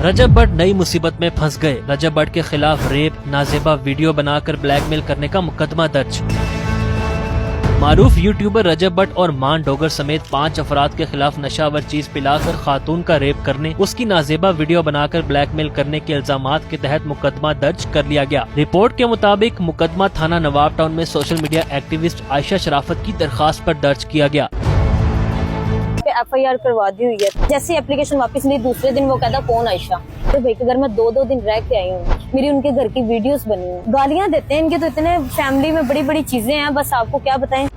रजब भट्ट नई मुसीबत में फंस गए। रजब भट्ट के खिलाफ रेप, नाजेबा वीडियो बनाकर ब्लैकमेल करने का मुकदमा दर्ज। मारूफ यूट्यूबर रजब भट्ट और मान डोगर समेत 5 अफराद के खिलाफ नशावर चीज पिलाकर खातून का रेप करने, उसकी नाजेबा वीडियो बनाकर ब्लैकमेल करने के इल्जामात के तहत मुकदमा दर्ज कर लिया गया। रिपोर्ट के मुताबिक मुकदमा थाना नवाब टाउन में सोशल मीडिया एक्टिविस्ट आयशा शराफत की दरखास्त पर दर्ज किया गया। FIR करवा दी हुई है। जैसे एप्लीकेशन वापस ली दूसरे दिन वो कहता कौन आयशा, तो भाई के घर में 2-2 दिन रह के आई हूँ, मेरी उनके घर की वीडियोस बनी हुई, गालियाँ देते हैं इनके, तो इतने फैमिली में बड़ी बड़ी चीजें हैं, बस आपको क्या बताएं।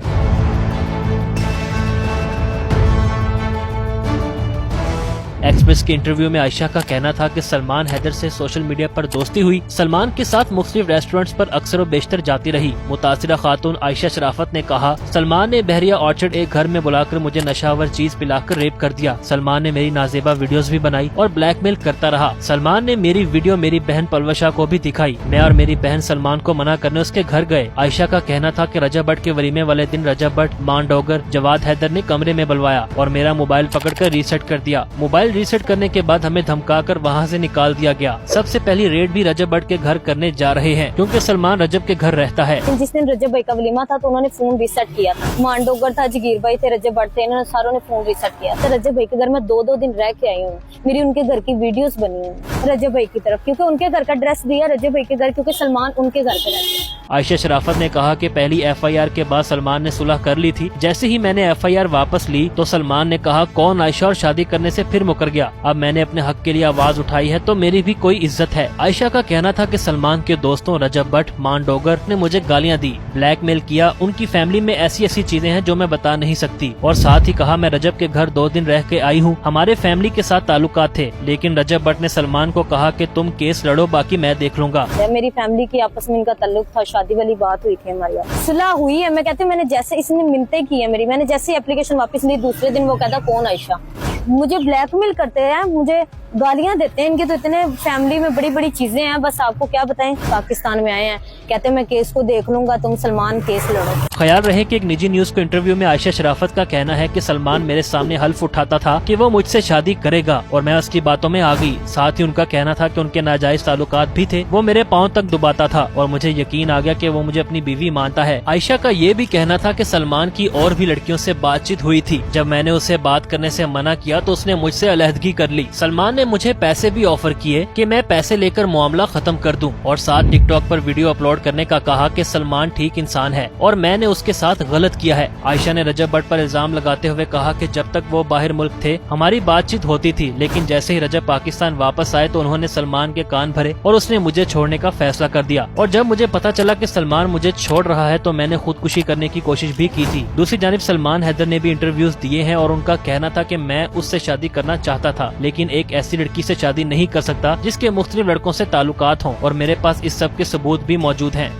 एक्सप्रेस के इंटरव्यू में आयशा का कहना था कि सलमान हैदर से सोशल मीडिया पर दोस्ती हुई, सलमान के साथ मुख्तलिफ रेस्टोरेंट्स पर अक्सर व बेशतर जाती रही। मुतासिरा खातून आयशा शराफत ने कहा, सलमान ने बहरिया ऑर्चर्ड एक घर में बुलाकर मुझे नशावर चीज पिलाकर रेप कर दिया। सलमान ने मेरी नाजेबा वीडियोस भी बनाई और ब्लैकमेल करता रहा। सलमान ने मेरी वीडियो मेरी बहन पलवशा को भी दिखाई। मैं और मेरी बहन सलमान को मना करने उसके घर गए। आयशा का कहना था कि रजब भट्ट के वलीमे वाले दिन रजब भट्ट, मान डोगर, जवाद हैदर ने कमरे में बुलवाया और मेरा मोबाइल पकड़कर रीसेट कर दिया। मोबाइल रीसेट करने के बाद हमें धमकाकर वहां से निकाल दिया गया। सबसे पहली रेड भी रजब भट्ट के घर करने जा रहे हैं, क्योंकि सलमान रजब के घर रहता है। जिस दिन रजब भाई का वलीमा था तो उन्होंने फोन रीसेट किया था। मान डोगर था, जगीर भाई थे, रजब भट्ट थे, इन्होंने सारों ने फोन रीसेट किया। तो रजब भाई के घर में 2-2 दिन रह के आई हूँ, मेरी उनके घर की वीडियोस बनी हुई रजब भाई की तरफ, क्योंकि उनके घर का एड्रेस दिया रजब भाई के घर, क्योंकि सलमान उनके घर पे रहता है। आयशा शराफत ने कहा कि पहली FIR के बाद सलमान ने सुलह कर ली थी। जैसे ही मैंने FIR वापस ली तो सलमान ने कहा कौन आयशा, और शादी करने से फिर मुकर गया। अब मैंने अपने हक के लिए आवाज उठाई है तो मेरी भी कोई इज्जत है। आयशा का कहना था कि सलमान के दोस्तों रजब भट्ट, मान डोगर ने मुझे गालियां दी, ब्लैकमेल किया। उनकी फैमिली में ऐसी चीजें हैं जो मैं बता नहीं सकती। और साथ ही कहा मैं रजब के घर 2 दिन रह के आई हूँ, हमारे फैमिली के साथ ताल्लुकात थे। लेकिन रजब भट्ट ने सलमान को कहा कि तुम केस लड़ो, बाकी मैं देख लूंगा। मेरी फैमिली की आपस में इनका ताल्लुक था, शादी वाली बात हुई थी, हमारी सुलह हुई है। मैं कहती हूँ मैंने जैसे इसने मिन्नतें की है मेरी, मैंने जैसे एप्लीकेशन वापस ली दूसरे दिन वो कहता कौन आयशा, मुझे ब्लैकमेल करते हैं, मुझे गालियाँ देते हैं इनके, तो इतने फैमिली में बड़ी बड़ी चीजें हैं, बस आपको क्या बताएं। पाकिस्तान में आए हैं, कहते हैं मैं केस को देख लूंगा, तुम सलमान केस लड़ो। ख्याल रहे कि एक निजी न्यूज को इंटरव्यू में आयशा शराफत का कहना है कि सलमान मेरे सामने हल्फ उठाता था कि वो मुझसे शादी करेगा और मैं उसकी बातों में आ गई। साथ ही उनका कहना था कि उनके नाजायज ताल्लुकात भी थे, वो मेरे पाँव तक दुबाता था और मुझे यकीन आ गया कि वो मुझे अपनी बीवी मानता है। आयशा का ये भी कहना था कि सलमान की और भी लड़कियों से बातचीत हुई थी। जब मैंने उसे बात करने से मना किया तो उसने मुझसे अलहदगी कर ली। सलमान ने मुझे पैसे भी ऑफर किए कि मैं पैसे लेकर मामला खत्म कर दूं और साथ टिकटॉक पर वीडियो अपलोड करने का कहा कि सलमान ठीक इंसान है और मैंने उसके साथ गलत किया है। आयशा ने रजब भट्ट पर इल्जाम लगाते हुए कहा कि जब तक वो बाहर मुल्क थे हमारी बातचीत होती थी, लेकिन जैसे ही रजब पाकिस्तान वापस आए तो उन्होंने सलमान के कान भरे और उसने मुझे छोड़ने का फैसला कर दिया। और जब मुझे पता चला कि सलमान मुझे छोड़ रहा है तो मैंने खुदकुशी करने की कोशिश भी की थी। दूसरी जानिब सलमान हैदर ने भी इंटरव्यूज दिए हैं और उनका कहना था कि मैं उससे शादी करना चाहता था, लेकिन एक ऐसी लड़की से शादी नहीं कर सकता जिसके मुख्तलिफ लड़कों से ताल्लुकात हों, और मेरे पास इस सब के सबूत भी मौजूद हैं।